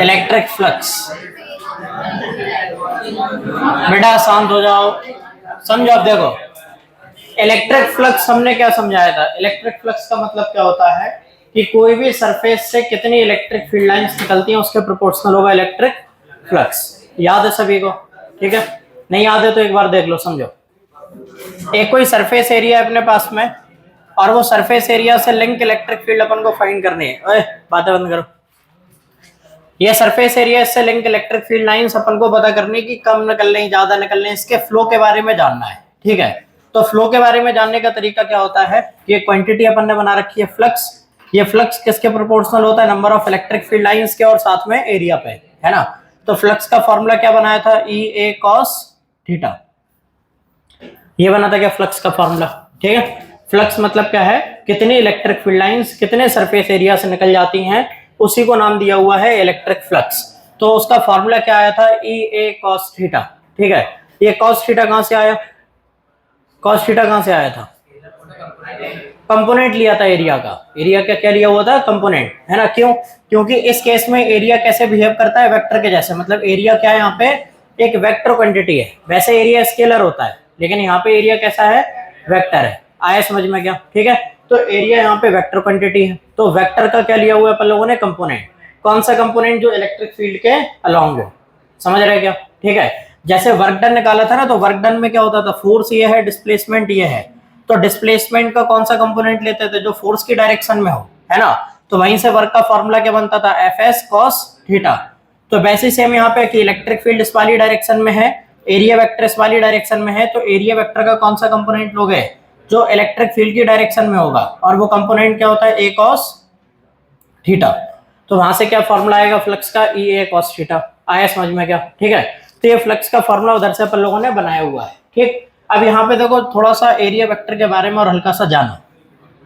Electric flux. बेटा शांत हो जाओ, समझो। अब देखो, इलेक्ट्रिक फ्लक्स हमने क्या समझाया था। इलेक्ट्रिक फ्लक्स का मतलब क्या होता है कि कोई भी सरफेस से कितनी इलेक्ट्रिक फील्ड लाइंस निकलती हैं उसके प्रोपोर्शनल होगा इलेक्ट्रिक फ्लक्स। याद है सभी को? ठीक है, नहीं याद है तो एक बार देख लो, समझो। एक कोई सरफेस एरिया है अपने पास में, और वो सरफेस एरिया से लिंक इलेक्ट्रिक फील्ड अपन को फाइंड करनी है। ओए बातें बंद करो। ये सरफेस एरिया से लिंक इलेक्ट्रिक फील्ड लाइंस अपन को पता करनी कि कम निकल रही, ज्यादा निकल रही, इसके फ्लो के बारे में जानना है। ठीक है, तो फ्लो के बारे में जानने का तरीका क्या होता है, ये क्वांटिटी अपन ने बना रखी है फ्लक्स। ये फ्लक्स किसके प्रोपोर्शनल होता है? Number of electric field lines के और साथ में एरिया पे, है ना। तो फ्लक्स का फॉर्मूला क्या बनाया था? E A cos theta. ये बना था क्या फ्लक्स का फॉर्मूला? ठीक है, फ्लक्स मतलब क्या है? कितनी इलेक्ट्रिक फील्ड लाइंस कितने सरफेस एरिया से निकल जाती हैं, उसी को नाम दिया हुआ है इलेक्ट्रिक फ्लक्स। तो उसका फॉर्मूला क्या आया था? E A cos theta. ठीक है, ये कॉस थीटा कहां से आया? कॉस थीटा कहां से आया था? कंपोनेंट लिया था एरिया का। एरिया का क्या लिया हुआ था? कंपोनेंट, है ना। क्यों? क्योंकि इस केस में एरिया कैसे बिहेव करता है? वेक्टर के जैसे। मतलब एरिया क्या है यहाँ पे? एक वेक्टर क्वांटिटी है। वैसे एरिया स्केलर होता है, लेकिन यहाँ पे एरिया कैसा है? वेक्टर है। आया समझ में क्या? ठीक है, तो एरिया यहाँ पे वेक्टर क्वांटिटी है, तो वेक्टर का क्या लिया हुआ है अपन लोगों ने? कंपोनेंट। कौन सा कंपोनेंट? जो इलेक्ट्रिक फील्ड के अलोंग हो। समझ रहे क्या? ठीक है, जैसे वर्क डन निकाला था ना, तो वर्क डन में क्या होता था? फोर्स ये है, डिस्प्लेसमेंट ये है। तो डिस्प्लेसमेंट का कौन सा कंपोनेंट लेते थे? जो फोर्स की डायरेक्शन में हो, है ना। तो वहीं से वर्क का फॉर्मूला क्या बनता था? F S cos theta. तो वैसे सेम यहाँ पे कि इलेक्ट्रिक फील्ड इस वाली डायरेक्शन में है, एरिया वेक्टर इस वाली डायरेक्शन में है, तो एरिया वेक्टर का कौन सा कंपोनेंट लोगे? जो इलेक्ट्रिक फील्ड की डायरेक्शन में होगा, और वो कंपोनेंट क्या होता है? ए कॉस थीटा। तो वहां से क्या फॉर्मूला आएगा फ्लक्स का? ई ए कॉस थीटा। आया समझ में क्या? ठीक है, तो ये फ्लक्स का फॉर्मूला उधर से अपन लोगों ने बनाया हुआ है। ठीक, अब यहाँ पे देखो थोड़ा सा एरिया वेक्टर के बारे में और हल्का सा जानो।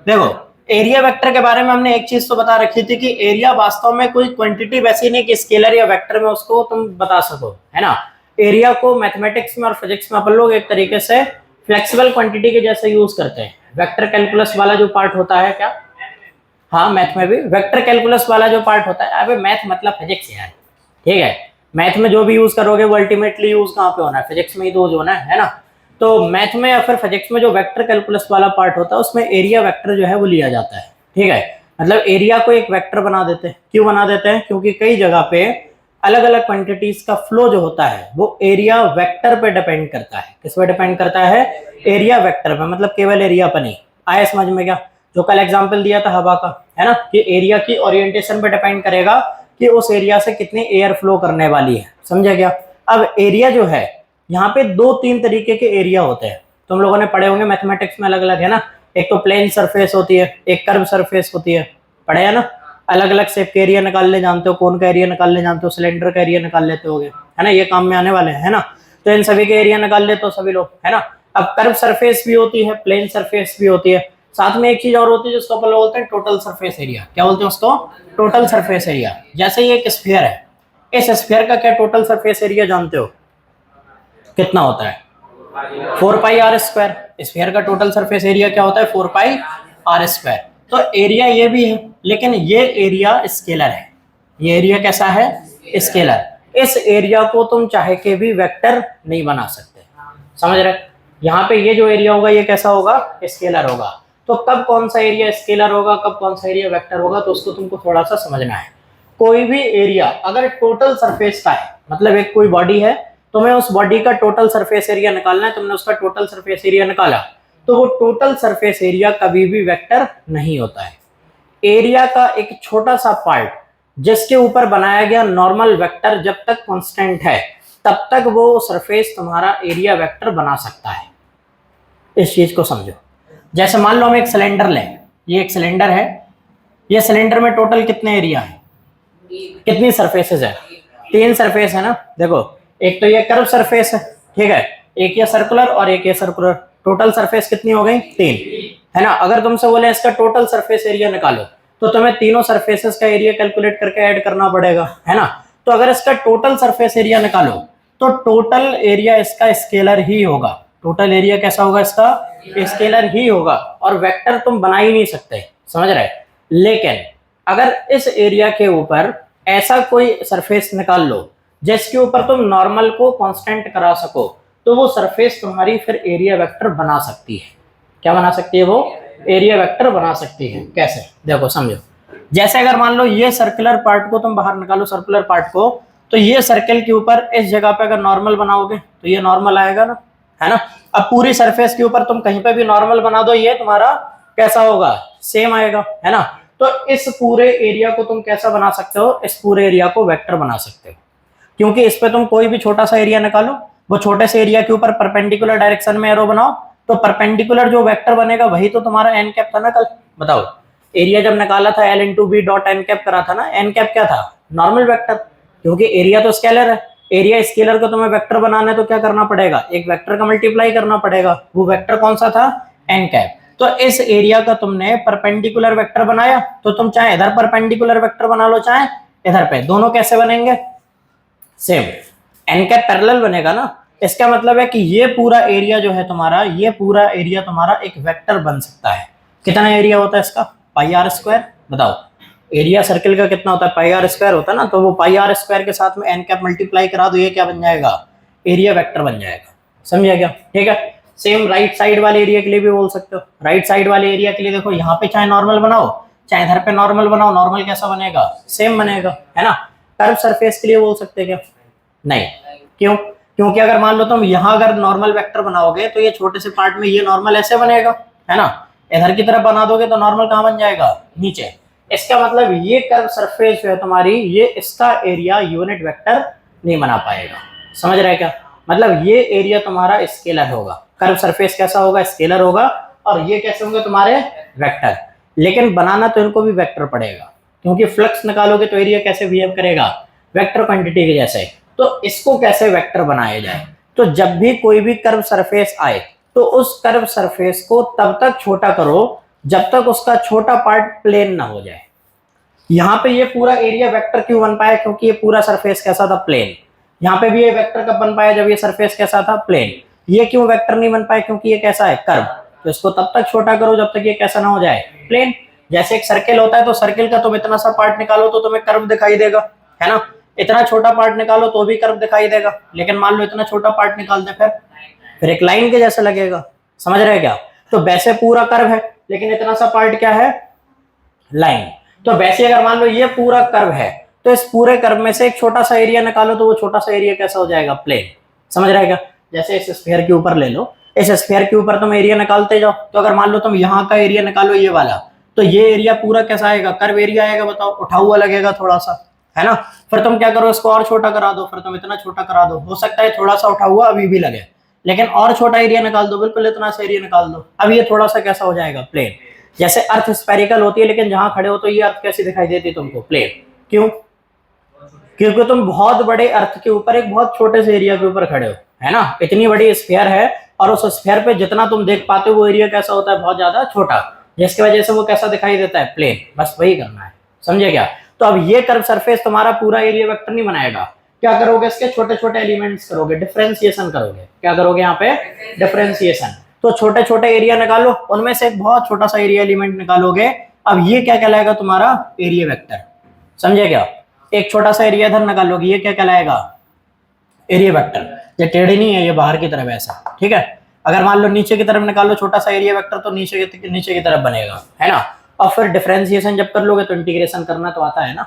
देखो, एरिया वेक्टर के बारे में हमने एक चीज तो बता रखी थी कि एरिया वास्तव में कोई क्वांटिटी वैसी नहीं कि स्केलर या वेक्टर में उसको तुम बता सको, है ना। एरिया को मैथमेटिक्स में और फिजिक्स में अपन लोग एक तरीके से फ्लेक्सिबल क्वांटिटी के जैसे यूज करते हैं। वेक्टर कैलकुलस वाला जो पार्ट होता है, क्या? हाँ, मैथ में भी वेक्टर कैलकुलस वाला जो पार्ट होता है। अबे मैथ मतलब फिजिक्स यार। ठीक है, मैथ में जो भी यूज करोगे वो अल्टीमेटली यूज कहाँ पे होना है? फिजिक्स में ही तो होना है ना। तो मैथ में या फिर फिजिक्स में जो वेक्टर कैलकुलस वाला पार्ट होता है उसमें एरिया वेक्टर जो है वो लिया जाता है। ठीक है, मतलब एरिया को एक वेक्टर बना देते हैं। क्यों बना देते हैं? क्योंकि कई जगह पे अलग अलग क्वांटिटीज का फ्लो जो होता है वो एरिया वेक्टर पे डिपेंड करता है। किस पे डिपेंड करता है? एरिया वेक्टर पे, मतलब केवल एरिया पर नहीं। आया समझ में क्या? जो कल एग्जाम्पल दिया था हवा का, है ना, कि एरिया की ओरिएंटेशन पे डिपेंड करेगा कि उस एरिया से कितनी एयर फ्लो करने वाली है। समझे क्या? अब एरिया जो है, यहाँ पे दो तीन तरीके के एरिया होते हैं। तुम लोगों ने पढ़े होंगे मैथमेटिक्स में, अलग अलग, है ना। एक तो प्लेन सरफेस होती है, एक कर्व सरफेस होती है, पढ़े है ना। अलग अलग शेप के एरिया निकालने जानते हो, कोन का एरिया निकालने जानते हो, सिलेंडर का एरिया निकाल लेते होगे, है ना। ये काम में आने वाले हैं, है ना। तो इन सभी के एरिया निकाल लेते हो सभी लोग, है ना। अब कर्व सरफेस भी होती है, प्लेन सरफेस भी होती है, साथ में एक चीज और होती है जिसको अपन लोग बोलते हैं टोटल सरफेस एरिया। क्या बोलते हैं उसको? Total surface area. जैसे ये एक स्फीयर है, इस स्फीयर का क्या टोटल सरफेस एरिया जानते हो? कितना होता है? 4 पाई आर स्क्वायर। स्फीयर का टोटल सरफेस एरिया क्या होता है? 4 पाई आर स्क्वायर। तो एरिया ये भी है, लेकिन ये एरिया स्केलर है। ये एरिया कैसा है? स्केलर। इस एरिया को तुम चाहे के भी वेक्टर नहीं बना सकते। समझ रहे? यहाँ पे ये जो एरिया होगा ये कैसा होगा? स्केलर होगा। तो कब कौन सा एरिया स्केलर होगा, कब कौन सा एरिया वेक्टर होगा, तो उसको तुमको थोड़ा सा समझना है। कोई भी एरिया अगर टोटल सरफेस का है, मतलब एक कोई बॉडी है, तुम्हें उस बॉडी का टोटल सरफेस एरिया निकालना है, तुमने उसका टोटल सरफेस एरिया निकाला, तो वो टोटल सरफेस एरिया कभी भी वेक्टर नहीं होता है। एरिया का एक छोटा सा पार्ट जिसके ऊपर बनाया गया नॉर्मल वेक्टर जब तक कांस्टेंट है, तब तक वो सरफेस तुम्हारा एरिया वेक्टर बना सकता है। इस चीज को समझो। जैसे मान लो हम एक सिलेंडर लें, ये एक सिलेंडर है, ये सिलेंडर में टोटल कितने एरिया है, कितनी सरफेसेस है? 3 सरफेस है ना। देखो, एक तो ये कर्व सरफेस है, ठीक है, एक ये सर्कुलर और एक ये सर्कुलर। टोटल सरफेस कितनी हो गई? 3, है ना। अगर तुमसे बोले इसका टोटल सरफेस एरिया निकालो, तो तुम्हें तीनों सरफेसेस का एरिया कैलकुलेट करके ऐड करना पड़ेगा, है ना। तो अगर इसका टोटल सरफेस एरिया निकालो, तो टोटल एरिया इसका स्केलर ही होगा। टोटल एरिया कैसा होगा इसका? स्केलर ही होगा। और वेक्टर तुम बना ही नहीं सकते, समझ रहे? लेकिन अगर इस एरिया के ऊपर ऐसा कोई सरफेस निकाल लो जिसके ऊपर तुम नॉर्मल को कांस्टेंट करा सको, तो वो सरफेस तुम्हारी फिर एरिया वेक्टर बना सकती है। क्या बना सकती है? वो एरिया वेक्टर बना सकती है। कैसे? देखो समझो, जैसे अगर मान लो ये सर्कुलर पार्ट को तुम बाहर निकालो, सर्कुलर पार्ट को, तो ये सर्कल के ऊपर इस जगह पे अगर नॉर्मल बनाओगे तो ये नॉर्मल आएगा ना, है ना। अब पूरी सरफेस के ऊपर तुम कहीं पे भी नॉर्मल बना दो, ये तुम्हारा कैसा होगा? सेम आएगा, है ना। तो इस पूरे एरिया को तुम कैसा बना सकते हो? इस पूरे एरिया को वेक्टर बना सकते हो, क्योंकि इस पे तुम कोई भी छोटा सा एरिया निकालो, वो छोटे से एरिया के ऊपर परपेंडिकुलर डायरेक्शन में एरो बनाओ, तो परपेंडिकुलर जो वेक्टर बनेगा वही तो तुम्हारा एन कैप था ना। कल बताओ, एरिया जब निकाला था L into B dot N cap करा था ना, एन कैप क्या था? नॉर्मल वेक्टर, क्योंकि एरिया तो स्केलर है। एरिया स्केलर को तुम्हें वेक्टर बनाना है तो क्या करना पड़ेगा? एक वेक्टर का मल्टीप्लाई करना पड़ेगा। वो वेक्टर कौन सा था? N cap. तो इस एरिया का तुमने परपेंडिकुलर वेक्टर बनाया, तो तुम चाहे इधर परपेंडिकुलर वेक्टर बना लो, चाहे इधर पे, दोनों कैसे बनेंगे? सेम। एन कैप पैरेलल बनेगा ना। इसका मतलब है कि ये पूरा एरिया जो है तुम्हारा, ये पूरा एरिया तुम्हारा एक वेक्टर बन सकता है। कितना एरिया होता है इसका? पाई आर स्क्वायर। बताओ, एरिया सर्किल का कितना होता है? पाई आर स्क्वायर होता है ना। तो वो पाई आर स्क्वायर के साथ में एन कैप मल्टीप्लाई करा दो, ये क्या बन जाएगा? एरिया वेक्टर बन जाएगा। समझिए क्या? ठीक है। सेम राइट साइड वाले एरिया के लिए भी बोल सकते हो। राइट साइड वाले एरिया के लिए देखो, यहाँ पे चाहे नॉर्मल बनाओ, चाहे इधर पे नॉर्मल बनाओ, नॉर्मल कैसा बनेगा? सेम बनेगा, है ना। कर्व सरफेस के लिए बोल सकते हैं क्या? नहीं। क्यों? क्योंकि अगर मान लो तुम यहाँ अगर नॉर्मल वेक्टर बनाओगे तो ये छोटे से पार्ट में ये नॉर्मल ऐसे बनेगा, है ना। इधर की तरफ बना दोगे तो नॉर्मल कहाँ बन जाएगा? नीचे। इसका मतलब ये कर्व सरफेस जो है तुम्हारी, ये इसका एरिया यूनिट वेक्टर नहीं बना पाएगा। समझ रहे क्या? मतलब ये एरिया तुम्हारा स्केलर होगा। कर्व सरफेस कैसा होगा? स्केलर होगा। और ये कैसे होंगे तुम्हारे? वेक्टर। लेकिन बनाना तो इनको भी वेक्टर पड़ेगा, क्योंकि फ्लक्स निकालोगे तो एरिया कैसे बिहेव करेगा? वेक्टर क्वांटिटी के जैसे। तो इसको कैसे वेक्टर बनाया जाए? तो जब भी कोई भी कर्व सरफेस आए तो उस कर्व सरफेस को तब तक छोटा करो जब तक उसका छोटा पार्ट प्लेन ना हो जाए। यहाँ पे ये पूरा एरिया वेक्टर क्यों बन पाया? क्योंकि ये पूरा सरफेस कैसा था? प्लेन। यहाँ पे भी ये वेक्टर कब बन पाया? जब ये सरफेस कैसा था? प्लेन। ये क्यों वेक्टर नहीं बन पाया? क्योंकि ये कैसा है? कर्व। तो इसको तब तक छोटा करो जब तक ये कैसा ना हो जाए? प्लेन। जैसे एक सर्किल होता है, तो सर्किल का तुम इतना सा पार्ट निकालो तो तुम्हें कर्व दिखाई देगा, है ना। इतना छोटा पार्ट निकालो तो भी कर्व दिखाई देगा। लेकिन मान लो इतना छोटा पार्ट निकाल दे, फिर एक लाइन के जैसा लगेगा। समझ रहे क्या? तो वैसे पूरा कर्व है, लेकिन इतना सा पार्ट क्या है? लाइन। तो वैसे अगर मान लो ये पूरा कर्व है, तो इस पूरे कर्व में से एक छोटा सा एरिया निकालो तो वो छोटा सा एरिया कैसा हो जाएगा? प्लेन। समझ रहे क्या? जैसे इस स्फीयर के ऊपर ले लो, इस स्फीयर के ऊपर तुम एरिया निकालते जाओ, तो अगर मान लो तुम यहाँ का एरिया निकालो, ये वाला, तो ये एरिया पूरा कैसा आएगा? कर्व एरिया आएगा। बताओ, उठा हुआ लगेगा थोड़ा सा, है ना। फिर तुम क्या करो? इसको और छोटा करा दो, फिर तुम इतना छोटा करा दो। हो सकता है थोड़ा सा उठा हुआ अभी भी लगे, लेकिन और छोटा एरिया निकाल दो, बिल्कुल इतना सा एरिया निकाल दो, अब ये थोड़ा सा कैसा हो जाएगा? प्लेन। जैसे अर्थ स्फेरिकल होती है, लेकिन जहां खड़े हो तो ये अर्थ कैसी दिखाई देती है तुमको? प्लेन। क्यों? क्योंकि तुम बहुत बड़े अर्थ के ऊपर एक बहुत छोटे से एरिया के ऊपर खड़े हो, है ना। इतनी बड़ी स्फीयर है और उस स्फीयर पे जितना तुम देख पाते हो वो एरिया कैसा होता है? बहुत ज्यादा छोटा, जिसकी वजह से वो कैसा दिखाई देता है? प्लेन। बस वही करना है। समझे क्या? तो अब ये कर्व सरफेस तुम्हारा पूरा एरिया वेक्टर नहीं बनाएगा। क्या करोगे? इसके छोटे छोटे एलिमेंट्स करोगे, डिफरेंशिएशन करोगे। क्या करोगे यहाँ पे? डिफरेंशिएशन। तो छोटे छोटे एरिया निकालो, उनमें से एक बहुत छोटा सा एरिया एलिमेंट निकालोगे। अब ये क्या कहलाएगा? तुम्हारा एरिया वेक्टर। समझे क्या? एक छोटा सा एरिया इधर निकालोगे, ये क्या कहलाएगा? Area vector. ये टेढ़ी नहीं है, ये बाहर की तरफ ऐसा, ठीक है। अगर मान लो नीचे की तरफ निकालो छोटा सा एरिया वेक्टर, तो नीचे की तरफ बनेगा, है ना। और फिर डिफरेंशिएशन जब कर लोगे तो इंटीग्रेशन करना तो आता है ना।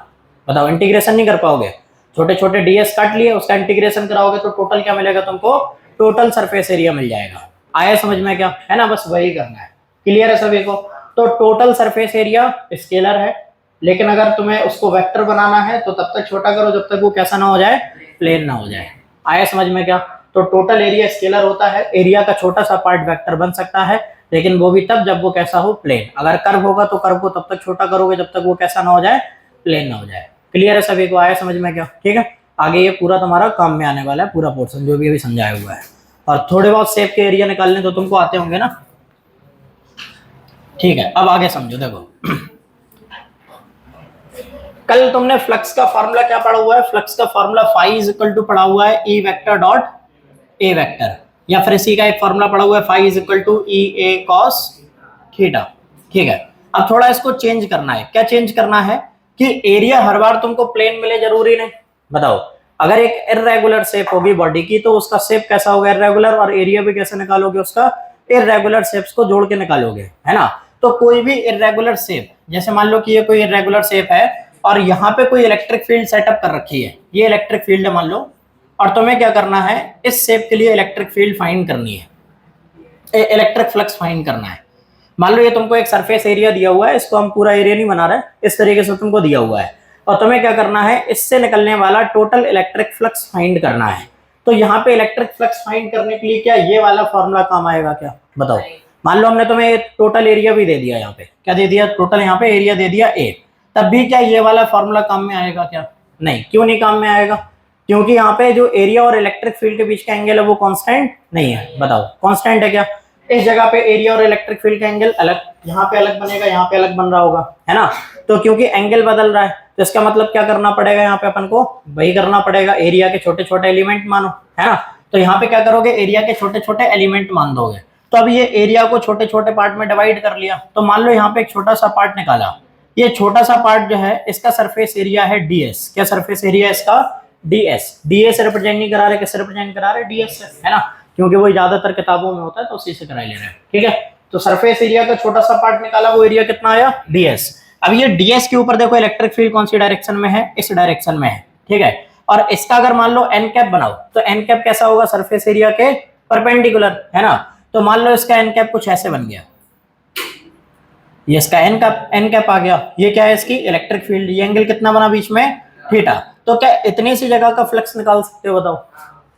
बताओ, इंटीग्रेशन नहीं कर पाओगे? छोटे छोटे डीएस काट लिए, उसका इंटीग्रेशन कराओगे तो टोटल क्या मिलेगा तुमको? टोटल सरफेस एरिया मिल जाएगा। आया समझ में क्या? है ना। बस वही करना है। क्लियर है सभी को? तो टोटल सरफेस एरिया स्केलर है, लेकिन अगर तुम्हें उसको वेक्टर बनाना है तो तब तक छोटा करो जब तक वो कैसा ना हो जाए? प्लेन ना हो जाए। आया समझ में क्या? तो टोटल एरिया स्केलर होता है। एरिया का छोटा सा पार्ट वेक्टर बन सकता है, लेकिन वो भी तब जब वो कैसा हो? प्लेन। अगर कर्व होगा तो कर्व को तब तक छोटा करोगे जब तक वो कैसा ना हो जाए? प्लेन ना हो जाए। क्लियर है सभी को? आया समझ में क्या? ठीक है। आगे ये पूरा तुम्हारा काम में आने वाला है, पूरा पोर्शन जो भी अभी समझाया हुआ है। और थोड़े बहुत शेप के एरिया निकालने तो तुमको आते होंगे ना। ठीक है, अब आगे समझो। देखो, कल तुमने फ्लक्स का फॉर्मूला क्या पढ़ा हुआ है? फ्लक्स का formula phi is equal to पढ़ा हुआ है E vector dot A vector, या फिर इसी का एक फॉर्मूला पढ़ा हुआ है phi is equal to E A cos theta. ठीक है। अब थोड़ा इसको चेंज करना है। क्या चेंज करना है कि एरिया हर बार तुमको प्लेन मिले जरूरी नहीं। बताओ, अगर एक इर्रेगुलर शेप होगी बॉडी की तो उसका शेप कैसा होगा, इर्रेगुलर, और एरिया भी कैसे निकालोगे उसका, इर्रेगुलर शेप्स को जोड़ के निकालोगे, है ना। तो कोई भी इर्रेगुलर शेप, जैसे मान लो कि ये कोई इर्रेगुलर शेप है और यहाँ पे कोई इलेक्ट्रिक फील्ड सेटअप कर रखी है, ये इलेक्ट्रिक फील्ड है मान लो, और तुम्हें क्या करना है, इस शेप के लिए इलेक्ट्रिक फील्ड फाइंड करनी है, इलेक्ट्रिक फ्लक्स फाइंड करना है। मान लो ये तुमको एक सरफेस एरिया दिया हुआ है, इसको हम पूरा एरिया नहीं बना रहे, इस तरीके से तुमको दिया हुआ है, और तुम्हें क्या करना है, इससे निकलने वाला टोटल इलेक्ट्रिक फ्लक्स फाइंड करना है। तो यहाँ पे इलेक्ट्रिक फ्लक्स फाइंड करने के लिए क्या ये वाला फॉर्मूला काम आएगा क्या, बताओ। मान लो हमने तुम्हें टोटल एरिया भी दे दिया, यहाँ पे क्या दे दिया, टोटल यहाँ पे एरिया दे दिया ए, तब भी क्या ये वाला फॉर्मूला काम में आएगा क्या, नहीं। क्यों नहीं काम में आएगा, क्योंकि यहाँ पे जो एरिया और इलेक्ट्रिक फील्ड के बीच का एंगल है वो कांस्टेंट नहीं है। बताओ कांस्टेंट है क्या, इस जगह पे एरिया और इलेक्ट्रिक फील्ड का एंगल अलग, यहाँ पे अलग बनेगा, यहाँ पे अलग बन रहा होगा, है ना। तो क्योंकि एंगल बदल रहा है तो इसका मतलब क्या करना पड़ेगा, यहाँ पे अपन को वही करना पड़ेगा, एरिया के छोटे छोटे एलिमेंट मानो, है ना। तो यहाँ पे क्या करोगे, एरिया के छोटे छोटे एलिमेंट मान दोगे। तो अब ये एरिया को छोटे छोटे पार्ट में डिवाइड कर लिया, तो मान लो यहाँ पे एक छोटा सा पार्ट निकाला, ये छोटा सा पार्ट जो है इसका सरफेस एरिया है ds। क्या सरफेस एरिया इसका, ds। ds रिप्रेजेंट नहीं करा रहे, किससे रिप्रेजेंट करा रहे, ds से, है ना, क्योंकि वो ज्यादातर किताबों में होता है तो उसी से करा ले रहे हैं, ठीक है। तो सरफेस एरिया का छोटा सा पार्ट निकाला, वो एरिया कितना आया, ds। अब ये ds के ऊपर देखो इलेक्ट्रिक फील्ड कौन सी डायरेक्शन में है, इस डायरेक्शन में है, ठीक है। और इसका अगर मान लो एन कैप बनाओ तो एन कैप कैसा होगा, सरफेस एरिया के परपेंडिकुलर, है ना। तो मान लो इसका एन कैप कुछ ऐसे बन गया, ये इसका एन कैप आ गया, ये क्या है इसकी इलेक्ट्रिक फील्ड, ये एंगल कितना बना बीच में, थीटा। तो क्या इतनी सी जगह का फ्लक्स निकाल सकते हो, बताओ,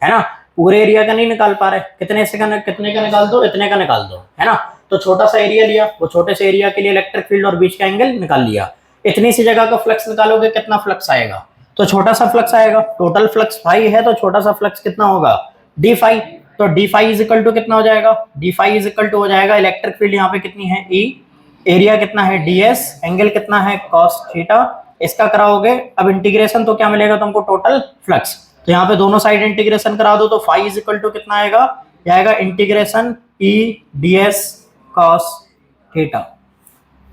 है ना। पूरे एरिया का नहीं निकाल पा रहे, कितने का निकाल दो, इतने का निकाल दो, है ना। तो छोटा सा एरिया लिया, वो छोटे से एरिया के लिए इलेक्ट्रिक फील्ड और बीच का एंगल निकाल लिया, इतनी सी जगह का फ्लक्स निकालोगे, कितना फ्लक्स आएगा, तो छोटा सा फ्लक्स आएगा। टोटल फ्लक्स फाई है तो छोटा सा फ्लक्स कितना होगा, डी फाई। तो D phi is equal to कितना हो जाएगा, D phi is equal to हो जाएगा, इलेक्ट्रिक फील्ड यहाँ पे कितनी है ई, एरिया कितना है ds, एंगल कितना है cos थीटा, इसका कराओगे अब इंटीग्रेशन तो क्या मिलेगा तुमको, टोटल फ्लक्स। तो यहाँ पे दोनों साइड इंटीग्रेशन करा दो तो फाई इज इक्वल टू कितना आएगा, ये आएगा integration e ds cos theta,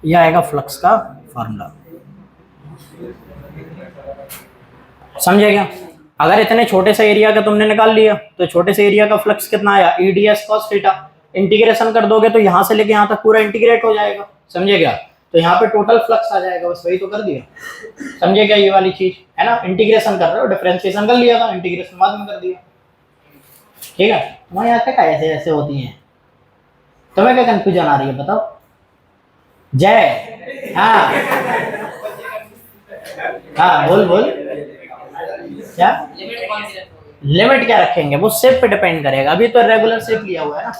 ये आएगा फ्लक्स का फॉर्मूला। समझे क्या। अगर इतने छोटे से एरिया का तुमने निकाल लिया तो छोटे से एरिया का फ्लक्स कितना आया, e ds cos theta, integration कर दोगे तो यहां से लेके यहां तक पूरा इंटीग्रेट हो जाएगा, समझे क्या। तो यहाँ पे टोटल फ्लक्स आ जाएगा, बस वही तो कर दिया, समझे क्या, ये वाली चीज है ना। इंटीग्रेशन कर रहे हो, डिफरेंशिएशन कर लिया था, इंटीग्रेशन बाद में कर दिया, ठीक है। तुम्हारे यहाँ क्या ऐसे ऐसे होती हैं, तुम्हें क्या कंफ्यूजन आ रही है बताओ, जय, हाँ बोल क्या लिमिट क्या रखेंगे, वो शेप पे डिपेंड करेगा। अभी तो रेगुलर शेप लिया हुआ है ना,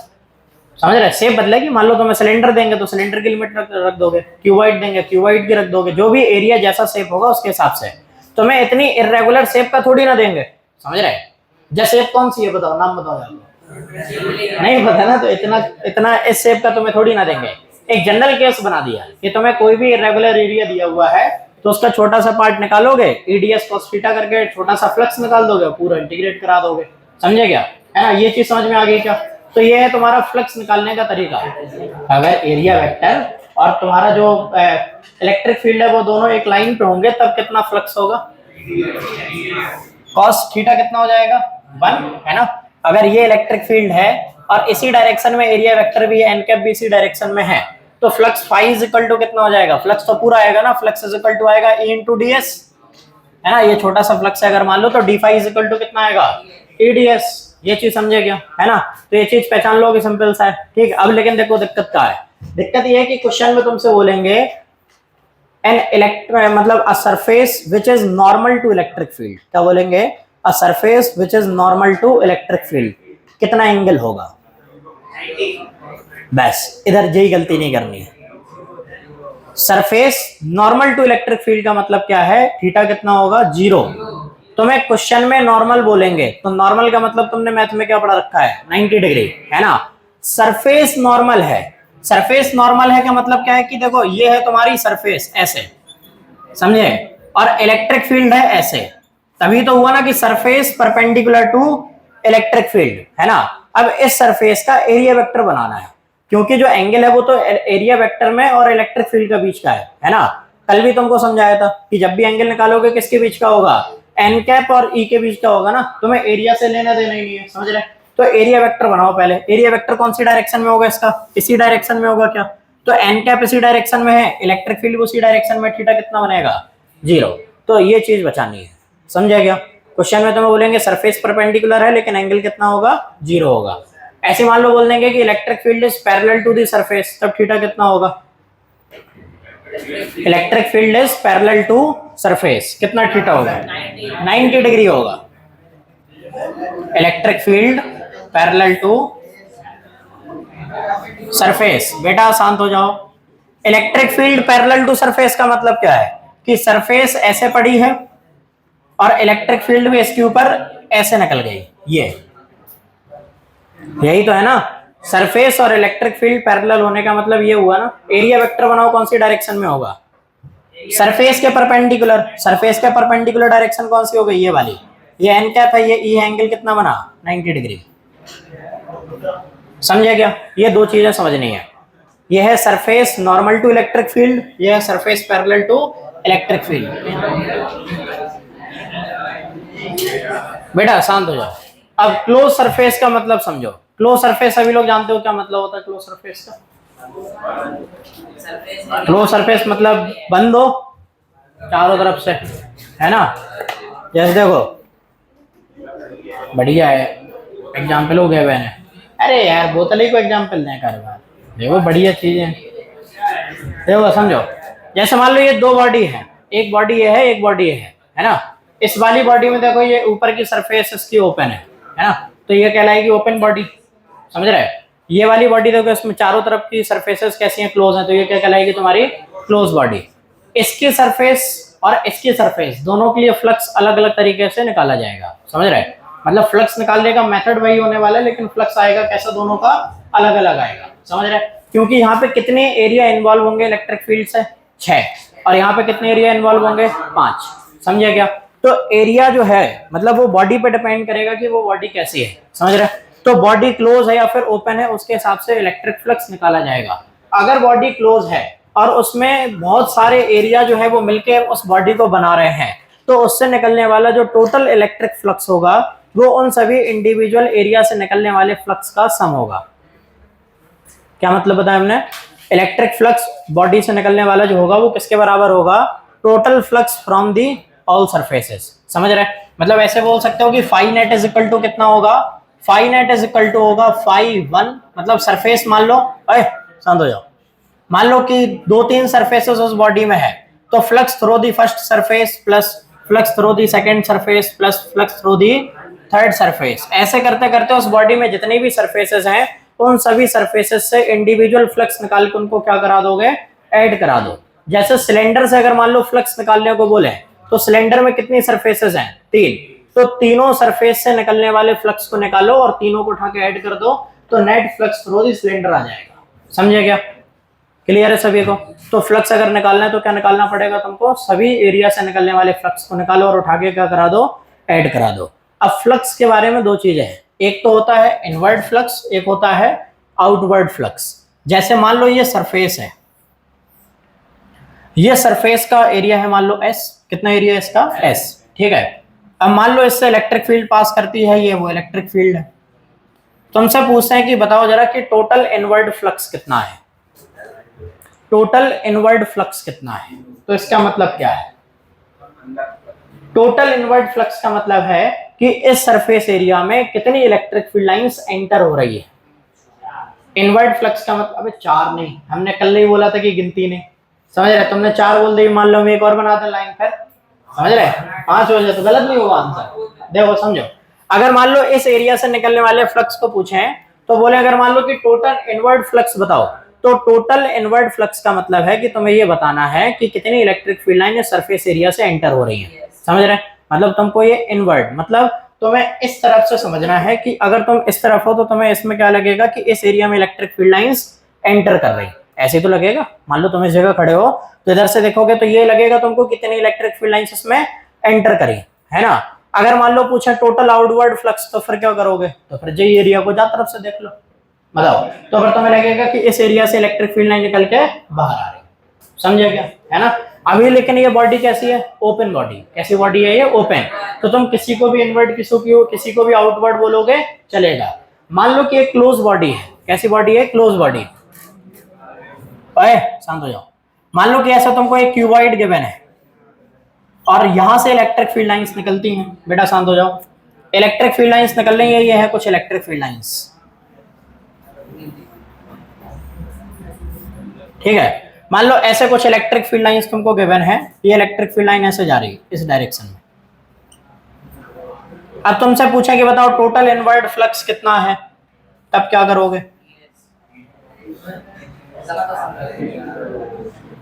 समझ रहे, शेप बदलेगी। मान लो तुम्हें सिलेंडर देंगे तो सिलेंडर की लिमिट रख दोगे, क्यूबॉइड देंगे क्यूबॉइड की रख दोगे, जो भी एरिया जैसा शेप होगा उसके हिसाब से। तुम्हें इतनी इरेगुलर शेप का थोड़ी ना देंगे, समझ रहे। जैसे शेप कौन सी है बताओ, नाम बताओ यार, नहीं पता ना, तो इतना इस शेप का तुम्हें थोड़ी ना देंगे। एक जनरल केस बना दिया कि तुम्हें कोई भी इरेगुलर एरिया दिया हुआ है तो उसका छोटा सा पार्ट निकालोगे, ईडीएस cos थीटा करके छोटा सा फ्लक्स निकाल दोगे, पूरा इंटीग्रेट करा दोगे, समझे क्या, है ना। ये चीज समझ में आ गई क्या। तो ये है तुम्हारा फ्लक्स निकालने का तरीका। अगर एरिया वेक्टर और तुम्हारा जो इलेक्ट्रिक फील्ड है वो दोनों एक लाइन पे होंगे तब कितना फ्लक्स होगा, cos थीटा कितना हो जाएगा 1, है ना। अगर ये इलेक्ट्रिक फील्ड है और इसी डायरेक्शन में एरिया वेक्टर भी है, एन कैप भी इसी डायरेक्शन में है, तो flux phi is equal to कितना हो जाएगा, फ्लक्स तो पूरा आएगा ना, फ्लक्स इज इक्वल टू आएगा E इंटू ds, है ना। ये छोटा सा फ्लक्स है अगर मान लो तो D phi is equal to कितना आएगा E ds। ये चीज समझे क्या, है ना। तो ये चीज पहचान लोगे, सिंपल सा है, ठीक। अब लेकिन देखो दिक्कत क्या है, दिक्कत ये है कि क्वेश्चन में तुमसे बोलेंगे एन मतलब a surface which is normal to electric field, क्या बोलेंगे, a surface which is normal to electric field, कितना एंगल होगा, बस इधर यही गलती नहीं करनी है। Surface normal to electric field का मतलब क्या है, थीटा कितना होगा 0। तुम्हें क्वेश्चन में नॉर्मल बोलेंगे तो नॉर्मल का मतलब तुमने मैथ में क्या पढ़ा रखा है, 90 डिग्री, है ना। सरफेस नॉर्मल है, सरफेस नॉर्मल है का मतलब क्या है कि देखो ये है तुम्हारी सरफेस ऐसे, समझे, और इलेक्ट्रिक फील्ड है ऐसे, तभी तो हुआ ना कि surface perpendicular to electric field, है ना। अब इस सरफेस का एरिया वेक्टर बनाना है, क्योंकि जो एंगल है वो तो एरिया वेक्टर में और इलेक्ट्रिक फील्ड के बीच का है ना। कल भी तुमको समझाया था कि जब भी एंगल निकालोगे किसके बीच का होगा, एन कैप और ई के बीच का होगा ना, तुम्हें एरिया से लेना देना ही नहीं है, समझ रहे। तो एरिया वेक्टर बनाओ पहले। एरिया वेक्टर कौन सी डायरेक्शन में होगा इसका, इसी डायरेक्शन में होगा क्या, तो एन कैप इसी डायरेक्शन में है, इलेक्ट्रिक फील्ड उसी डायरेक्शन में, थीटा कितना बनेगा 0। तो ये चीज बचानी है, समझा क्या। क्वेश्चन में तुम्हें बोलेंगे सरफेस परपेंडिकुलर है लेकिन एंगल कितना होगा 0 होगा। ऐसे मान लो बोल देंगे कि electric field is parallel to the surface, तब थीटा कितना होगा, electric field is parallel to surface, कितना थीटा होगा 90 डिग्री होगा। Electric field parallel to surface, बेटा शांत हो जाओ। Electric field parallel to surface का मतलब क्या है कि सरफेस ऐसे पड़ी है और इलेक्ट्रिक फील्ड भी इसके ऊपर ऐसे निकल गई, ये यही तो है ना। सरफेस और इलेक्ट्रिक फील्ड पैरेलल होने का मतलब ये हुआ ना। एरिया वेक्टर बनाओ कौन सी डायरेक्शन में होगा, सरफेस के परपेंडिकुलर। सरफेस के परपेंडिकुलर डायरेक्शन कौन सी हो गई, ये वाली। ये एन कैप है, ये ई एंगल कितना बना 90 डिग्री, समझे क्या। ये दो चीजें समझनी है। ये है surface normal to electric field, ये है surface parallel to electric field. बेटा शांत हो जाओ। अब क्लोज सरफेस का मतलब समझो। क्लोज सरफेस सभी लोग जानते हो क्या मतलब होता है क्लोज सरफेस का। क्लोज सरफेस मतलब बंद हो चारों तरफ से, है ना। जैसे देखो बढ़िया है, एग्जाम्पल हो गया मैंने, अरे यार बोतल ही को एग्जाम्पल दें कारबार, देखो बढ़िया चीज है। देखो समझो, जैसे मान लो ये दो बॉडी है, एक बॉडी ये है एक बॉडी ये है ना। इस वाली बॉडी में देखो ये ऊपर की सरफेस इसकी ओपन है ना, तो ये कहलाएगी ओपन बॉडी, समझ रहे। ये वाली बॉडी देखो इसमें चारों तरफ की सरफेसेस कैसी हैं, क्लोज हैं, तो ये क्या कहलाएगी तुम्हारी क्लोज बॉडी। इसकी सरफेस और इसकी सरफेस दोनों के लिए फ्लक्स अलग अलग तरीके से निकाला जाएगा, समझ रहे। मतलब फ्लक्स निकालने का मेथड वही होने वाला है लेकिन फ्लक्स आएगा कैसा, दोनों का अलग अलग आएगा, समझ रहे। क्योंकि यहाँ पे कितने एरिया इन्वॉल्व होंगे इलेक्ट्रिक फील्ड से 6, और यहाँ पे कितने एरिया इन्वॉल्व होंगे 5, समझे क्या। तो एरिया जो है मतलब वो बॉडी पे डिपेंड करेगा कि वो बॉडी कैसी है, समझ रहे। तो बॉडी क्लोज है या फिर ओपन है उसके हिसाब से इलेक्ट्रिक फ्लक्स निकाला जाएगा। अगर बॉडी क्लोज है और उसमें बहुत सारे एरिया जो है वो मिलके उस बॉडी को बना रहे हैं, तो उससे निकलने वाला जो टोटल इलेक्ट्रिक फ्लक्स होगा वो उन सभी इंडिविजुअल एरिया से निकलने वाले फ्लक्स का सम होगा। क्या मतलब बताया हमने, इलेक्ट्रिक फ्लक्स बॉडी से निकलने वाला जो होगा वो किसके बराबर होगा, total flux from the all surfaces, समझ रहे। मतलब ऐसे बोल सकते हो कि phi net is equal to कितना होगा, phi net is equal to होगा फाई 1, मतलब सरफेस मान लो, शांत हो जाओ, मान लो कि 2-3 सरफेसेस उस बॉडी में है, तो flux through the first surface plus flux through the second surface plus flux through the third surface. ऐसे करते करते उस बॉडी में जितनी भी सरफेसेस हैं उन सभी सरफेसेस से इंडिविजुअल फ्लक्स निकाल के उनको क्या करा दोगे, ऐड करा दो। जैसे सिलेंडर से अगर मान लो फ्लक्स निकालने को बोले तो सिलेंडर में कितनी सरफेसेस हैं 3, तो तीनों सरफेस से निकलने वाले फ्लक्स को निकालो और तीनों को उठा के ऐड कर दो, तो net flux through the cylinder आ जाएगा, समझे क्या। क्लियर है सभी को। तो फ्लक्स अगर निकालना है तो क्या निकालना पड़ेगा तुमको, सभी एरिया से निकलने वाले फ्लक्स को निकालो और उठा के क्या करा दो, ऐड करा दो। अब फ्लक्स के बारे में दो चीजें हैं, एक तो होता है इनवर्ड फ्लक्स, एक होता है आउटवर्ड फ्लक्स। जैसे मान लो ये सरफेस है, ये सरफेस का एरिया है मान लो S, कितना एरिया है इसका S, ठीक है। अब मान लो इससे इलेक्ट्रिक फील्ड पास करती है, ये वो इलेक्ट्रिक फील्ड है। तुमसे पूछते हैं कि बताओ जरा कि टोटल इनवर्ड फ्लक्स कितना है, टोटल इनवर्ड फ्लक्स कितना है। तो इसका मतलब क्या है, टोटल इनवर्ड फ्लक्स का मतलब है कि इस सरफेस एरिया में कितनी इलेक्ट्रिक फील्ड लाइंस एंटर हो रही है। इनवर्ड फ्लक्स का मतलब, अबे 4 नहीं, हमने कल ही बोला था कि गिनती नहीं, समझ रहे। तुमने 4 बोल दी, मान लो मैं एक और बना दे लाइन, फिर समझ रहे 5 हो जाए तो गलत नहीं होगा आंसर। देखो समझो, अगर मान लो इस एरिया से निकलने वाले फ्लक्स को पूछें तो बोले अगर मान लो कि टोटल इनवर्ड फ्लक्स बताओ, तो टोटल इनवर्ड फ्लक्स का मतलब है कि तुम्हें ये बताना है कि कितनी electric field line surface area से एंटर हो रही है, समझ रहे। मतलब तुमको ये इनवर्ड मतलब तुम्हें इस तरफ से समझना है कि अगर तुम इस तरफ हो तो तुम्हें इसमें क्या लगेगा कि इस एरिया में इलेक्ट्रिक फील्ड लाइंस एंटर कर रही, ऐसे तो लगेगा। मान लो तुम इस जगह खड़े हो तो इधर से देखोगे तो ये लगेगा तुमको कितनी इलेक्ट्रिक फील्ड लाइंस इसमें एंटर करी, है ना। अगर मान लो पूछे टोटल आउटवर्ड फ्लक्स तो फिर क्या करोगे, तो फिर जी एरिया को जा तरफ से देख लो, बताओ। तो फिर तुम्हें लगेगा कि इस एरिया से इलेक्ट्रिक फील्ड लाइन निकल के बाहर आ रही है, समझे क्या, है ना। अभी लेकिन ये बॉडी कैसी है, ओपन बॉडी। कैसी बॉडी है ये, ओपन। तो तुम किसी को भी इनवर्ट, किसी को भी आउटवर्ड बोलोगे चलेगा। मान लो कि एक क्लोज बॉडी है। कैसी बॉडी है, क्लोज बॉडी। ओए शांत हो जाओ। मान लो कि ऐसा तुमको एक क्यूबॉइड गिवन है और यहां से इलेक्ट्रिक फील्ड लाइंस निकलती हैं। बेटा शांत हो जाओ। इलेक्ट्रिक फील्ड लाइंस निकल रही है, ये है कुछ इलेक्ट्रिक फील्ड लाइंस, ठीक है। मान लो ऐसे कुछ इलेक्ट्रिक फील्ड लाइंस तुमको गिवन है। ये इलेक्ट्रिक फील्ड लाइन ऐसे जा रही है इस डायरेक्शन में। अब तुमसे पूछा कि बताओ टोटल इनवर्ड फ्लक्स कितना है, तब क्या करोगे,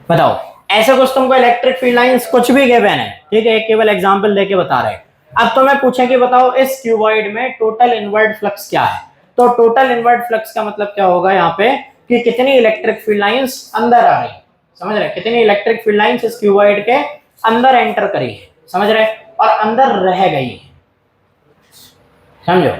बताओ। ऐसे कुछ तुमको इलेक्ट्रिक फील्ड लाइंस कुछ भी गिवन है, ठीक है, केवल एग्जांपल देके बता रहे हैं। अब तुम्हें पूछे कि बताओ इस क्यूबॉइड में टोटल इनवर्ड फ्लक्स क्या है। तो टोटल इनवर्ड फ्लक्स का मतलब क्या होगा यहाँ पे कि कितनी इलेक्ट्रिक फील्ड लाइंस अंदर आ रही है, समझ रहे, कितनी इलेक्ट्रिक फील्ड लाइंस इस क्यूबॉइड के अंदर एंटर करी है, समझ रहे, और अंदर रह गई है, समझो।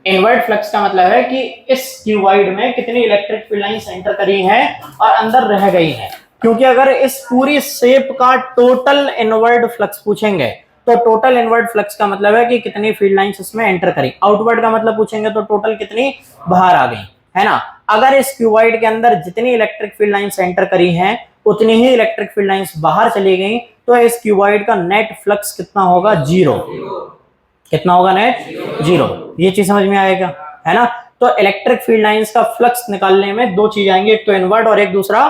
इनवर्ड फ्लक्स का मतलब है कि इस क्यूबॉइड में कितनी इलेक्ट्रिक फील्ड लाइंस एंटर करी हैं और अंदर रह गई हैं। क्योंकि अगर इस पूरी शेप का टोटल इनवर्ड फ्लक्स पूछेंगे तो टोटल इनवर्ड फ्लक्स का मतलब है कि कितनी फील्ड लाइंस इसमें एंटर करी। आउटवर्ड का मतलब पूछेंगे तो टोटल कितनी बाहर आ गई, है ना। अगर इस क्यूबॉइड के अंदर जितनी इलेक्ट्रिक फील्ड लाइंस एंटर करी हैं उतनी ही इलेक्ट्रिक फील्ड लाइंस बाहर चली गई, तो इस क्यूबॉइड का नेट फ्लक्स कितना होगा, जीरो। कितना होगा, नेट जीरो। ये चीज समझ में आएगा, है ना। तो इलेक्ट्रिक फील्ड लाइंस का फ्लक्स निकालने में दो चीज आएंगी, एक तो इनवर्ड और एक दूसरा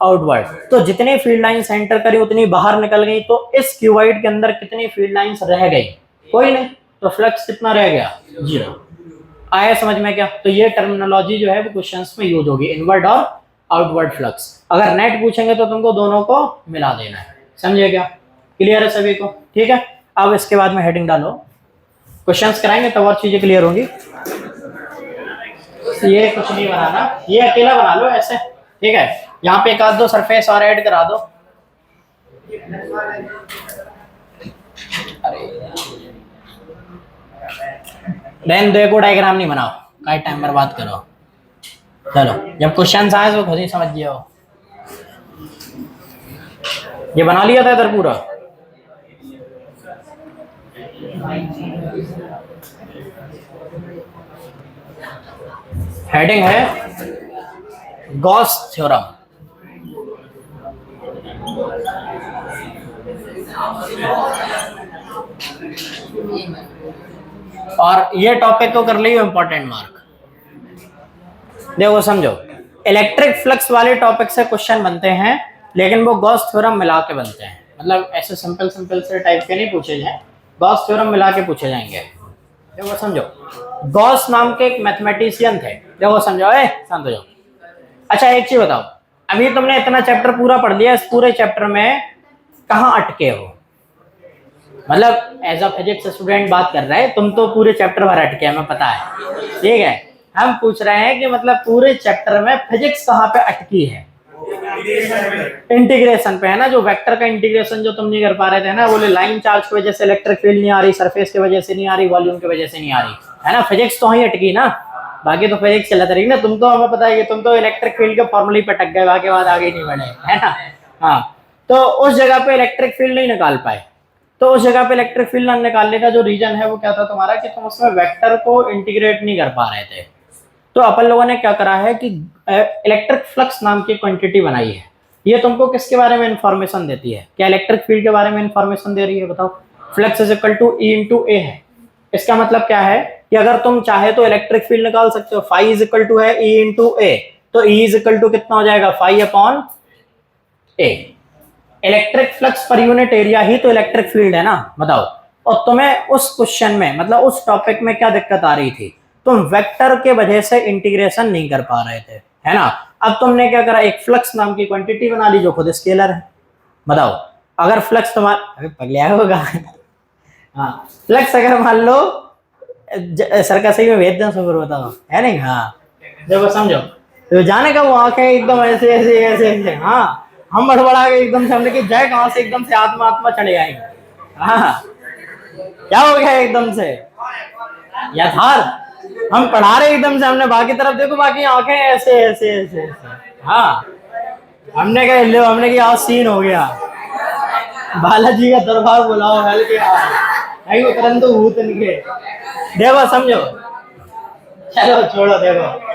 आउटवर्ड। तो जितनी फील्ड लाइंस एंटर करी उतनी बाहर निकल गई, तो इस क्यूबॉइड के अंदर कितनी फील्ड लाइंस रह गई, कोई नहीं, तो फ्लक्स कितना रह गया, जीरो। आया समझ में क्या। तो ये टर्मिनोलॉजी जो है वो क्वेश्चंस में यूज होगी, इनवर्ड और आउटवर्ड फ्लक्स। अगर नेट पूछेंगे तो तुमको दोनों को मिला देना है, समझे क्या, क्लियर है सभी को, ठीक है। अब इसके बाद में हेडिंग डालो, क्वेश्चंस कराएंगे तब और चीजें क्लियर होंगी। ये कुछ नहीं बनाना, ये अकेला बना लो ऐसे, ठीक है। यहाँ पे एक आध दो सरफेस और ऐड करा दो। देन देखो डायग्राम नहीं बनाओ, काय टाइम बर्बाद करो। चलो जब क्वेश्चंस आए तो खुद ही समझ जाओ। ये बना लिया था इधर पूरा, हेडिंग है गॉस थ्योरम। और ये टॉपिक तो कर लियो इंपॉर्टेंट मार्क। देखो समझो, इलेक्ट्रिक फ्लक्स वाले टॉपिक से क्वेश्चन बनते हैं लेकिन वो गॉस थ्योरम मिला के बनते हैं, मतलब ऐसे सिंपल सिंपल से टाइप के नहीं पूछे जाए, गॉस थ्योरम मिला के पूछे जाएंगे। देखो समझो, गॉस नाम के एक मैथमेटिशियन थे। देखो समझो, शांत हो जाओ। अच्छा एक चीज बताओ, अभी तुमने इतना चैप्टर पूरा पढ़ लिया, इस पूरे चैप्टर में कहाँ अटके हो, मतलब एज अ फिजिक्स स्टूडेंट बात कर रहे हैं, तुम तो पूरे चैप्टर भर अटके हैं, हमें पता है, ठीक है। हम पूछ रहे हैं कि मतलब पूरे चैप्टर में फिजिक्स कहाँ पे अटकी है, इंटीग्रेशन पे, है ना। जो वेक्टर का इंटीग्रेशन जो तुम नहीं कर पा रहे थे ना, बोले लाइन चार्ज की वजह से इलेक्ट्रिक फील्ड नहीं आ रही, सरफेस की वजह से नहीं आ रही, वॉल्यूम की वजह से नहीं आ रही, है ना। फिजिक्स तो ही अटकी ना, बाकी तो फिजिक्स चलता रहेगी ना। तुम तो हमें पता है कि तुम तो इलेक्ट्रिक फील्ड के फॉर्मूले पे अटक गए, बाकी बाद आगे नहीं बढ़े, है ना। हाँ, तो उस जगह पे इलेक्ट्रिक फील्ड नहीं निकाल पाए। तो उस जगह पे इलेक्ट्रिक फील्ड निकालने का जो रीजन है वो क्या था तुम्हारा, कि तुम उसमें वेक्टर को इंटीग्रेट नहीं कर पा रहे थे। तो अपन लोगों ने क्या करा है कि इलेक्ट्रिक फ्लक्स नाम की क्वांटिटी बनाई है। ये तुमको किसके बारे में इंफॉर्मेशन देती है, क्या इलेक्ट्रिक फील्ड के बारे में इंफॉर्मेशन दे रही है, बताओ। Flux is equal to E into A है। इसका मतलब क्या है कि अगर तुम चाहे तो इलेक्ट्रिक फील्ड निकाल सकते हो, फाई इज इक्वल टू है ई इंटू ए, तो ई इज इक्वल टू कितना हो जाएगा, phi upon A. Electric flux per unit area ही तो इलेक्ट्रिक फील्ड है ना, बताओ। और तुम्हें उस क्वेश्चन में, मतलब उस टॉपिक में क्या दिक्कत आ रही थी, तुम वेक्टर के वजह से इंटीग्रेशन नहीं कर पा रहे थे, है ना। अब तुमने क्या करा, एक फ्लक्स नाम की क्वांटिटी बना ली जो खुद स्केलर है। बताओ अगर फ्लक्स तुम्हारा, अभी पगलिया होगा हाँ, फ्लक्स अगर मान लो सर का सही में भेज दें सुपर, बताओ, है नहीं। हाँ देखो समझो, तो जाने का वो आंखें एकदम ऐसे ऐसे ऐसे ऐसे, हाँ हम बड़बड़ा के एकदम से हमने कि जय कहां से एकदम से आत्मा आत्मा चढ़े आएंगे। हाँ क्या हो गया एकदम से, यथार्थ, हम पढ़ा रहे एकदम से, हमने बाकी तरफ देखो, बाकी आंखें ऐसे ऐसे ऐसे ऐसे। हाँ, हमने कहा लो, हमने कहा आज सीन हो गया, बालाजी का दरबार बुलाओ, हल के नहीं तुरंत तो भूत निकले। देखो समझो, चलो छोड़ो। देखो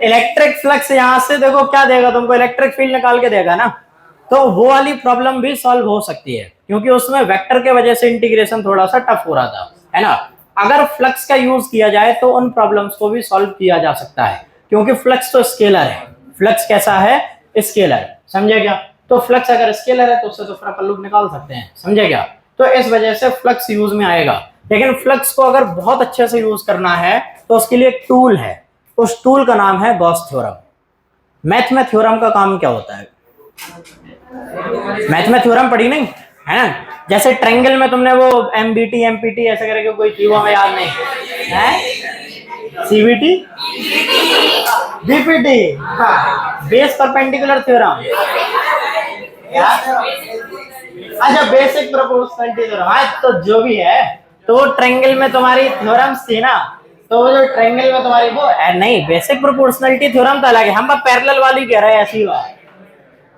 इलेक्ट्रिक फ्लक्स यहाँ से देखो क्या देगा तुमको, इलेक्ट्रिक फील्ड निकाल के देगा ना, तो वो वाली प्रॉब्लम भी सॉल्व हो सकती है, क्योंकि उसमें वेक्टर के वजह से इंटीग्रेशन थोड़ा सा टफ हो रहा था, है ना। अगर फ्लक्स का यूज किया जाए तो उन प्रॉब्लम्स को भी सॉल्व किया जा सकता है, क्योंकि फ्लक्स तो स्केलर है। फ्लक्स कैसा है? स्केलर, समझे क्या? तो फ्लक्स अगर स्केलर है तो उससे तो फ्रपल्लूप निकाल सकते हैं, समझे क्या? तो इस वजह से फ्लक्स यूज में आएगा। लेकिन फ्लक्स को अगर बहुत अच्छे से यूज करना है तो उसके लिए एक टूल है, उस टूल का नाम है गॉस थ्योरम। मैथ में थ्योरम का काम क्या होता है? मैथ में थ्योरम पढ़ी नहीं है ना? जैसे ट्रायंगल में तुमने वो एमबीटी एमपीटी ऐसे करके कोई थी, वो हमें याद नहीं है। सीबीटी बीपीटी, हाँ, बेस परपेंडिकुलर थ्योरम। अच्छा, बेसिक प्रोपोर्शनलिटी थ्योरम, हाँ, तो जो भी है, तो ट्रायंगल में तुम्हारी थ्योरम्स थी ना, तो वो जो ट्रायंगल में तुम्हारी वो नहीं, बेसिक प्रोपोर्शनलिटी थ्योरम तो अलग है, हम पैरेलल वाली कह रहे हैं, ऐसी बात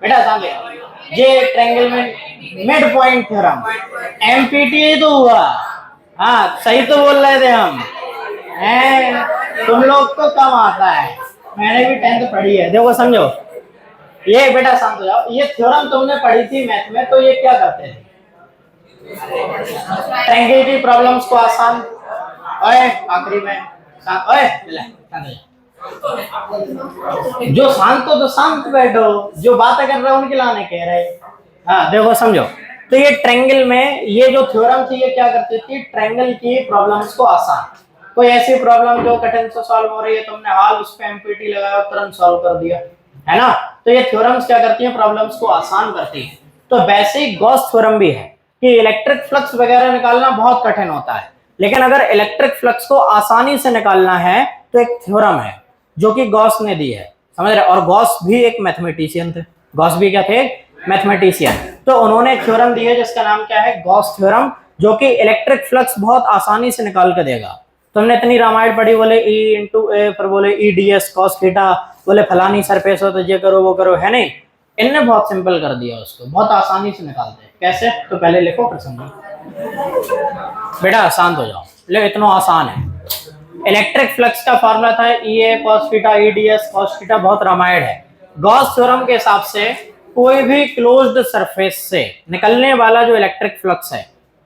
बेटा समझे। ये ट्रायंगल में मिड पॉइंट थ्योरम, एमपीटी तो हुआ, हाँ सही तो बोल रहे थे हम, हैं तुम लोग को कम आता है, मैंने भी 10th पढ़ी है। देखो समझो, ये बेटा शांत हो जाओ, ये थ्योरम तुमने पढ़ी थी मैथ में, तो ये क्या करते थे? ट्रायंगल की प्रॉब्लम्स को आसान, ओए आखिरी में ओए जो शांत हो तो शांत बैठो, जो बातें कर रहे हो उनके लाने कह रहे। हाँ देखो समझो, तो ये ट्रायंगल में ये जो थ्योरम थी ये क्या करती थी? ट्रायंगल की प्रॉब्लम्स को आसान, कोई ऐसी प्रॉब्लम जो कठिन से सॉल्व हो रही है, तुमने हाल उस पे एमपीटी लगाया तुरंत सॉल्व कर दिया, है ना। तो ये थ्योरम्स क्या करती हैं? प्रॉब्लम्स को आसान करती है। तो बेसिक गॉस थ्योरम भी है कि इलेक्ट्रिक फ्लक्स वगैरह निकालना बहुत कठिन होता है, लेकिन अगर इलेक्ट्रिक फ्लक्स को आसानी से निकालना है तो एक थ्योरम है जो कि गॉस ने दी है, समझ रहे? और गॉस भी एक मैथमेटिशियन थे, गॉस भी क्या थे? मैथमेटिशियन। तो उन्होंने एक थ्योरम दी है जिसका नाम क्या है? गॉस थ्योरम, जो कि इलेक्ट्रिक फ्लक्स बहुत आसानी से निकाल के देगा। तुमने इतनी रामायण पढ़ी, बोले ई इंटू ए, पर बोले ई डी एस कॉस थीटा, बोले फलानी सरफेस हो तो ये करो वो करो, है नहीं? इनने बहुत सिंपल कर दिया उसको, बहुत आसानी से निकालते हैं। कैसे? तो पहले लिखो फिर समझो बेटा, शांत हो जाओ, ले इतना आसान है। इलेक्ट्रिक फ्लक्स का फॉर्मूला था E A cos theta E D S cos theta, बहुत रामायण है। गॉस थ्योरम के हिसाब से कोई भी क्लोज्ड सरफेस से निकलने वाला जो इलेक्ट्रिक फ्लक्स है,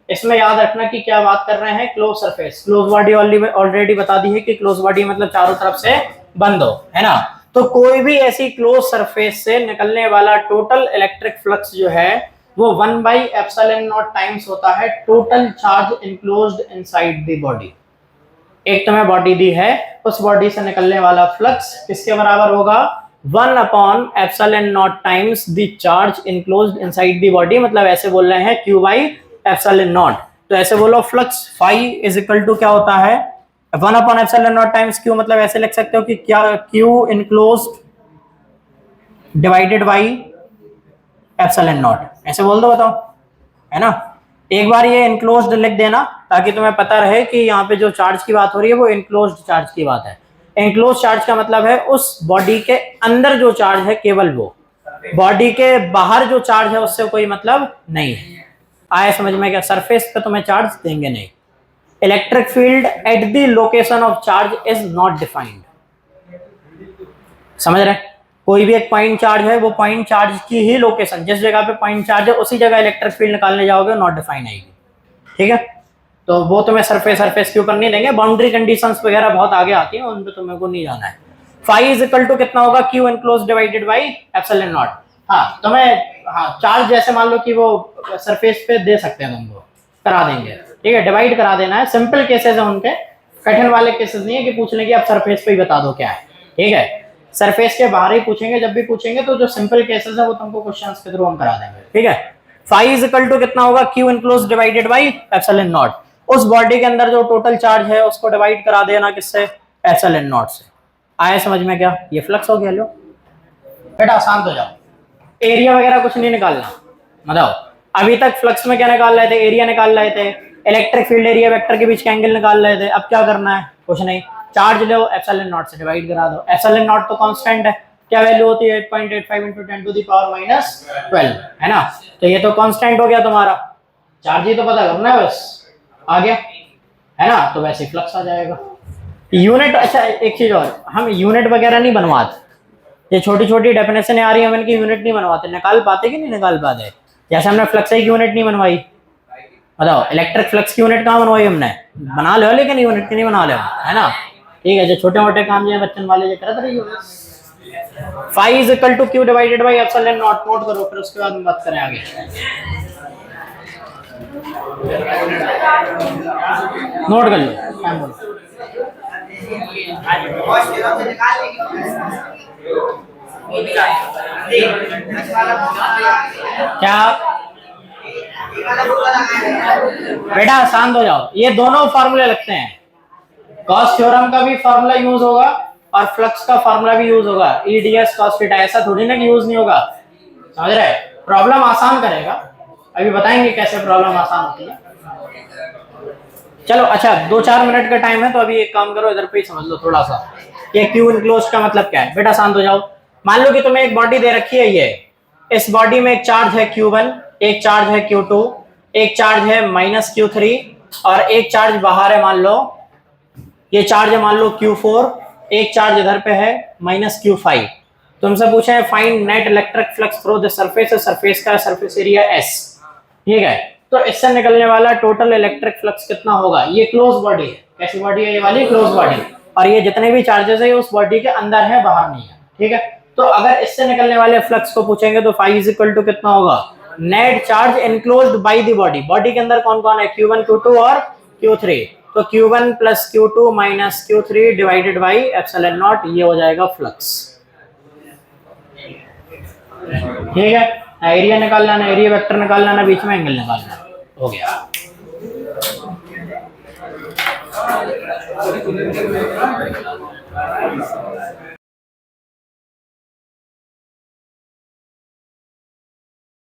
इसमें याद रखना कि क्या बात कर रहे हैं? Close surface. Close body already बता दी है कि क्लोज बॉडी मतलब चारों तरफ से बंद हो, है ना। तो कोई भी ऐसी क्लोज सरफेस से निकलने वाला टोटल इलेक्ट्रिक फ्लक्स जो है वो 1/ε0 टाइम्स होता है total charge enclosed inside the body. एक तुम्हें बॉडी दी है, उस बॉडी से निकलने वाला फ्लक्स किसके बराबर होगा? 1/ε0 times the charge enclosed inside the body, मतलब ऐसे बोल रहे हैं Q/ε0। तो ऐसे बोलो, flux phi is equal to क्या होता है? 1/ε0 टाइम्स Q, मतलब ऐसे लिख सकते हो कि क्या Q इनक्लोज्ड डिवाइडेड बाई ε0, ऐसे बोल दो, बताओ, है ना। एक बार ये इनक्लोज्ड लिख देना ताकि तुम्हें पता रहे कि यहाँ पे जो चार्ज की बात हो रही है वो इनक्लोज्ड चार्ज की बात है। इनक्लोज्ड चार्ज का मतलब है उस बॉडी के अंदर जो चार्ज है केवल वो, बॉडी के बाहर जो चार्ज है उससे कोई मतलब नहीं है। आए समझ में? क्या सरफेस पे तुम्हें चार्ज देंगे नहीं। Electric field at the location of charge is not defined, समझ रहे? कोई भी एक पॉइंट चार्ज है, वो पॉइंट चार्ज की ही लोकेशन, जिस जगह पे पॉइंट चार्ज है उसी जगह इलेक्ट्रिक फील्ड निकालने जाओगे, नॉट डिफाइन आएगी, ठीक है। तो वो तुम्हें सरफेस के ऊपर नहीं देंगे, बाउंड्री कंडीशंस वगैरह बहुत आगे आती हैं, उन पे तुम्हें को नहीं जाना है। फाई इज इक्वल टू कितना होगा? Q enclosed divided by ε0। हाँ तुम्हें, हाँ चार्ज जैसे मान लो कि वो सरफेस पे दे सकते हैं, तुमको करा देंगे, ठीक है, डिवाइड करा देना है। सिंपल केसेस है उनके, कठिन वाले केसेस नहीं है कि पूछने की आप सरफेस पे ही बता दो क्या है, ठीक है। सरफेस के बाहर ही पूछेंगे, जब भी पूछेंगे तो जो सिंपल केसेस है वो तुमको क्वेश्चंस के थ्रू हम करा देंगे, ठीक है। फाई इज इक्वल टू कितना होगा? Q enclosed divided by ε0। उस बॉडी के अंदर जो टोटल चार्ज है उसको डिवाइड करा देना किससे? ε0 से। आया समझ में? क्या ये फ्लक्स हो गया? लो बेटा शांत हो जाओ, एरिया वगैरह कुछ नहीं निकालना, बताओ। अभी तक फ्लक्स में क्या निकाल रहे थे? एरिया निकाल रहे थे। इलेक्ट्रिक फील्ड एरिया वेक्टर के बीच का एंगल निकाल रहे थे, अब क्या करना है, कुछ नहीं, चार्ज लो एप्सिलॉन नॉट से डिवाइड करा दो, एप्सिलॉन नॉट तो कांस्टेंट है, क्या वैल्यू होती है 8.85 × 10⁻⁻12 है ना, तो ये तो कांस्टेंट हो गया तुम्हारा, चार्ज ही तो पता करना है बस, आ गया है ना, तो वैसे फ्लक्स आ जाएगा। यूनिट, अच्छा एक चीज और, हम यूनिट वगैरह नहीं बनवाते, ये छोटी छोटी डेफिनेशन आ रही है, हम इनकी यूनिट नहीं बनवाते, निकाल पाते कि नहीं निकाल पाते, जैसे हमने फ्लक्स की यूनिट नहीं बनवाई, बताओ इलेक्ट्रिक फ्लक्स की यूनिट कहाँ बनवाई हमने, बना लो लेकिन यूनिट की नहीं बना लो, है ना, ठीक है, जो छोटे मोटे काम जो है बच्चन वाले जो करते रहिए। Phi is equal to Q divided by epsilon naught, note करो, फिर उसके बाद हम बात करें आगे। नोट कर लो, टाइम बोलो। क्या बेटा शांत हो जाओ, ये दोनों फार्मूले लगते हैं, गॉस थ्योरम का भी फार्मूला यूज होगा और फ्लक्स का फार्मूला भी यूज होगा, ई डी एस कॉस थीटा, ऐसा थोड़ी ना कि यूज नहीं होगा, समझ रहे, प्रॉब्लम आसान करेगा, अभी बताएंगे कैसे प्रॉब्लम आसान होती है। चलो अच्छा 2-4 मिनट का टाइम है, तो अभी एक काम करो, इधर पे ही समझ लो थोड़ा सा, ये क्यू इनक्लोज्ड का मतलब क्या है, बेटा शांत हो जाओ। मान लो कि तुम्हें एक बॉडी दे रखी है, ये इस बॉडी में एक चार्ज है Q1, एक चार्ज है Q2, एक चार्ज है -Q3 और एक चार्ज बाहर है, मान लो ये चार्ज है मान लो Q4, एक चार्ज इधर पे है -Q5, तुमसे पूछा है find net electric flux through the surface, surface का सरफेस एरिया S, ठीक है, तो इससे निकलने वाला टोटल इलेक्ट्रिक फ्लक्स कितना होगा, ये क्लोज बॉडी है, कैसी बॉडी है ये वाली, क्लोज बॉडी, और ये जितने भी चार्जेस है उस बॉडी के अंदर है, बाहर नहीं है, ठीक है, तो अगर इससे निकलने वाले फ्लक्स को पूछेंगे तो फाई इज इक्वल टू कितना होगा, net charge enclosed by the body, body के अंदर कौन कौन है, Q1 Q2 और Q3, तो Q1 + Q2 - Q3 divided by epsilon not, ये हो जाएगा फ्लक्स, ठीक है, एरिया निकालना ना, एरिया वेक्टर निकालना ना, बीच में एंगल निकालना, हो गया।